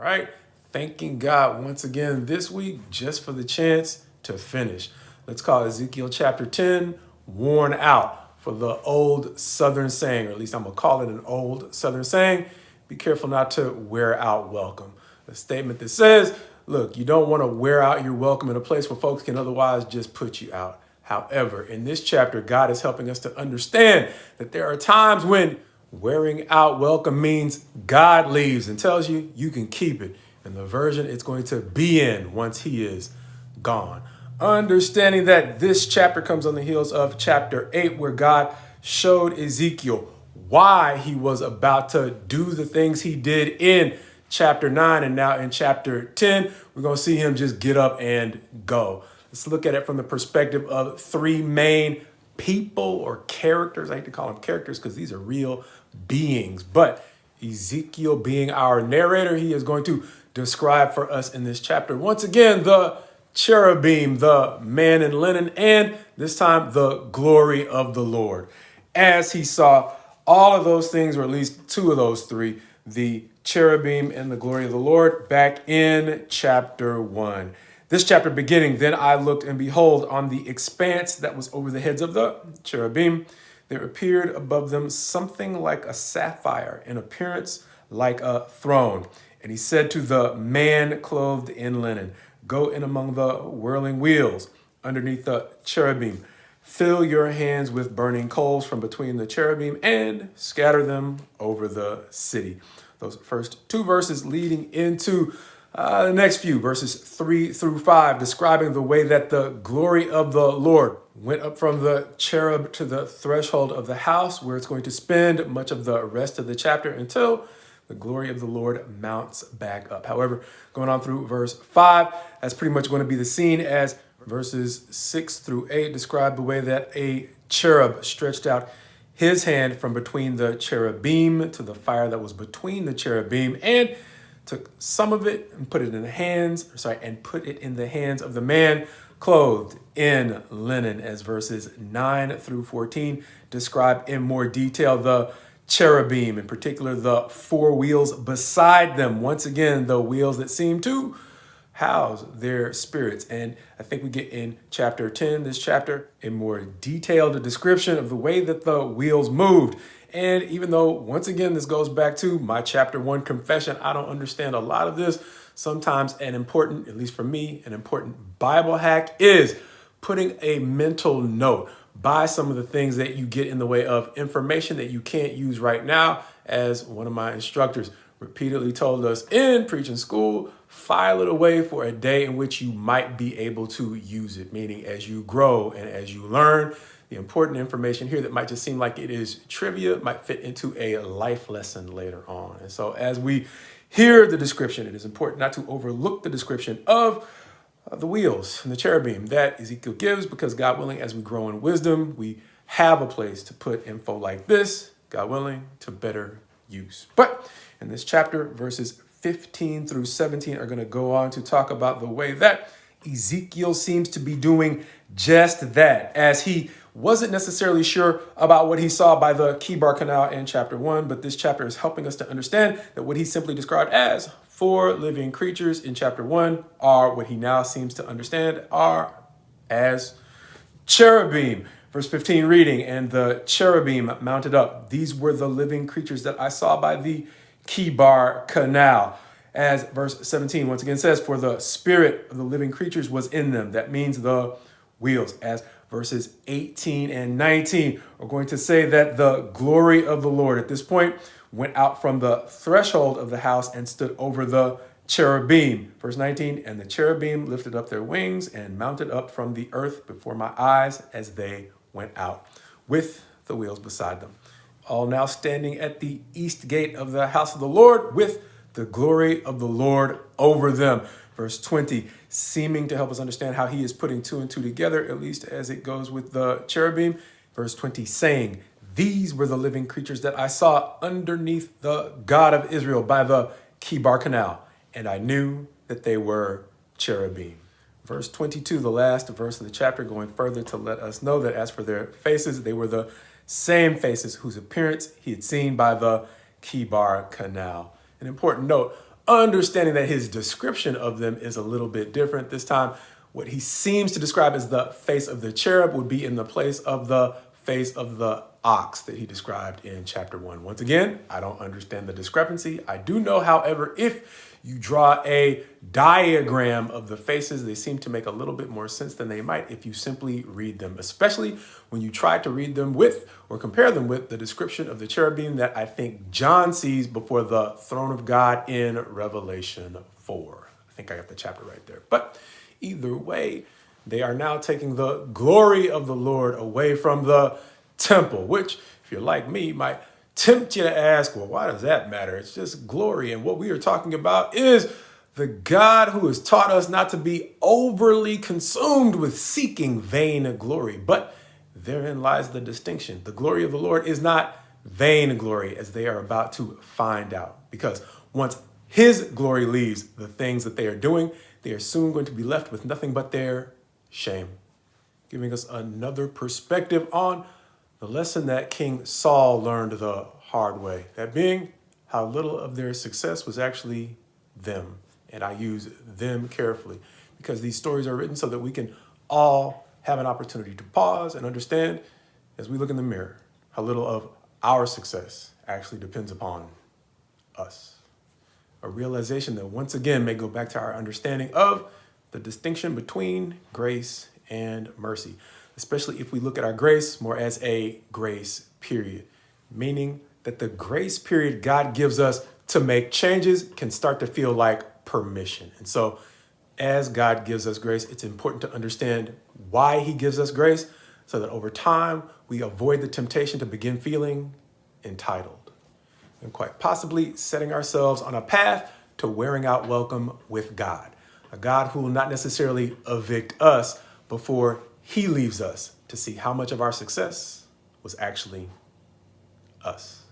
All right. Thanking God once again this week just for the chance to finish. Let's call Ezekiel chapter 10, worn out, for the old Southern saying, or at least I'm going to call it an old Southern saying, be careful not to wear out welcome. A statement that says, look, you don't want to wear out your welcome in a place where folks can otherwise just put you out. However, in this chapter, God is helping us to understand that there are times when wearing out welcome means God leaves and tells you you can keep it in the version it's going to be in once he is gone. Understanding that this chapter comes on the heels of chapter 8, where God showed Ezekiel why he was about to do the things he did in chapter 9. And now in chapter 10, we're going to see him just get up and go. Let's look at it from the perspective of three main people or characters. I hate to call them characters because these are real beings. But Ezekiel, being our narrator, he is going to describe for us in this chapter, once again, the cherubim, the man in linen, and this time the glory of the Lord. As he saw all of those things, or at least two of those three, the cherubim and the glory of the Lord, back in chapter 1. This chapter beginning, then I looked, and behold, on the expanse that was over the heads of the cherubim, there appeared above them something like a sapphire, in appearance like a throne. And he said to the man clothed in linen, go in among the whirling wheels underneath the cherubim. Fill your hands with burning coals from between the cherubim and scatter them over the city. Those first two verses leading into the next few, verses 3 through 5, describing the way that the glory of the Lord went up from the cherub to the threshold of the house, where it's going to spend much of the rest of the chapter until the glory of the Lord mounts back up. However, going on through verse 5, that's pretty much going to be the scene as verses 6 through 8 describe the way that a cherub stretched out his hand from between the cherubim to the fire that was between the cherubim, and took some of it and put it in the hands of the man clothed in linen, as verses 9 through 14 describe in more detail the cherubim, in particular the four wheels beside them. Once again, the wheels that seem to house their spirits. And I think we get in chapter 10, this chapter, a more detailed description of the way that the wheels moved. And even though, once again, this goes back to my chapter 1 confession, I don't understand a lot of this. Sometimes an important, at least for me, an important Bible hack is putting a mental note by some of the things that you get in the way of information that you can't use right now. As one of my instructors repeatedly told us in preaching school, file it away for a day in which you might be able to use it, meaning as you grow and as you learn, the important information here that might just seem like it is trivia might fit into a life lesson later on. And so as we hear the description, it is important not to overlook the description of the wheels and the cherubim that Ezekiel gives, because God willing, as we grow in wisdom, we have a place to put info like this, God willing, to better use. But in this chapter, verses 15 through 17 are going to go on to talk about the way that Ezekiel seems to be doing just that, as he wasn't necessarily sure about what he saw by the Kibar Canal in chapter 1, but this chapter is helping us to understand that what he simply described as four living creatures in chapter 1 are what he now seems to understand are as cherubim. Verse 15 reading, and the cherubim mounted up. These were the living creatures that I saw by the Kibar Canal. As verse 17 once again says, for the spirit of the living creatures was in them. That means the wheels. As verses 18 and 19 are going to say that the glory of the Lord at this point went out from the threshold of the house and stood over the cherubim. Verse 19, and the cherubim lifted up their wings and mounted up from the earth before my eyes as they went out, with the wheels beside them. All now standing at the east gate of the house of the Lord, with the glory of the Lord over them. Verse 20, seeming to help us understand how he is putting two and two together, at least as it goes with the cherubim. Verse 20, saying, these were the living creatures that I saw underneath the God of Israel by the Kibar Canal, and I knew that they were cherubim. Verse 22, the last verse of the chapter, going further to let us know that as for their faces, they were the same faces whose appearance he had seen by the Kibar Canal. An important note, understanding that his description of them is a little bit different. This time, what he seems to describe as the face of the cherub would be in the place of the face of the ox that he described in chapter 1. Once again, I don't understand the discrepancy. I do know, however, if you draw a diagram of the faces, they seem to make a little bit more sense than they might if you simply read them, especially when you try to read them with or compare them with the description of the cherubim that I think John sees before the throne of God in Revelation 4. I think I got the chapter right there. But either way, they are now taking the glory of the Lord away from the temple, which, if you're like me, might tempt you to ask, well, why does that matter? It's just glory. And what we are talking about is the God who has taught us not to be overly consumed with seeking vain glory. But therein lies the distinction. The glory of the Lord is not vain glory, as they are about to find out. Because once his glory leaves the things that they are doing, they are soon going to be left with nothing but their shame. Giving us another perspective on the lesson that King Saul learned the hard way. That being how little of their success was actually them. And I use them carefully because these stories are written so that we can all have an opportunity to pause and understand as we look in the mirror how little of our success actually depends upon us. A realization that once again may go back to our understanding of the distinction between grace and mercy, especially if we look at our grace more as a grace period, meaning that the grace period God gives us to make changes can start to feel like permission. And so as God gives us grace, it's important to understand why he gives us grace so that over time we avoid the temptation to begin feeling entitled and quite possibly setting ourselves on a path to wearing out welcome with God, a God who will not necessarily evict us before he leaves us to see how much of our success was actually us.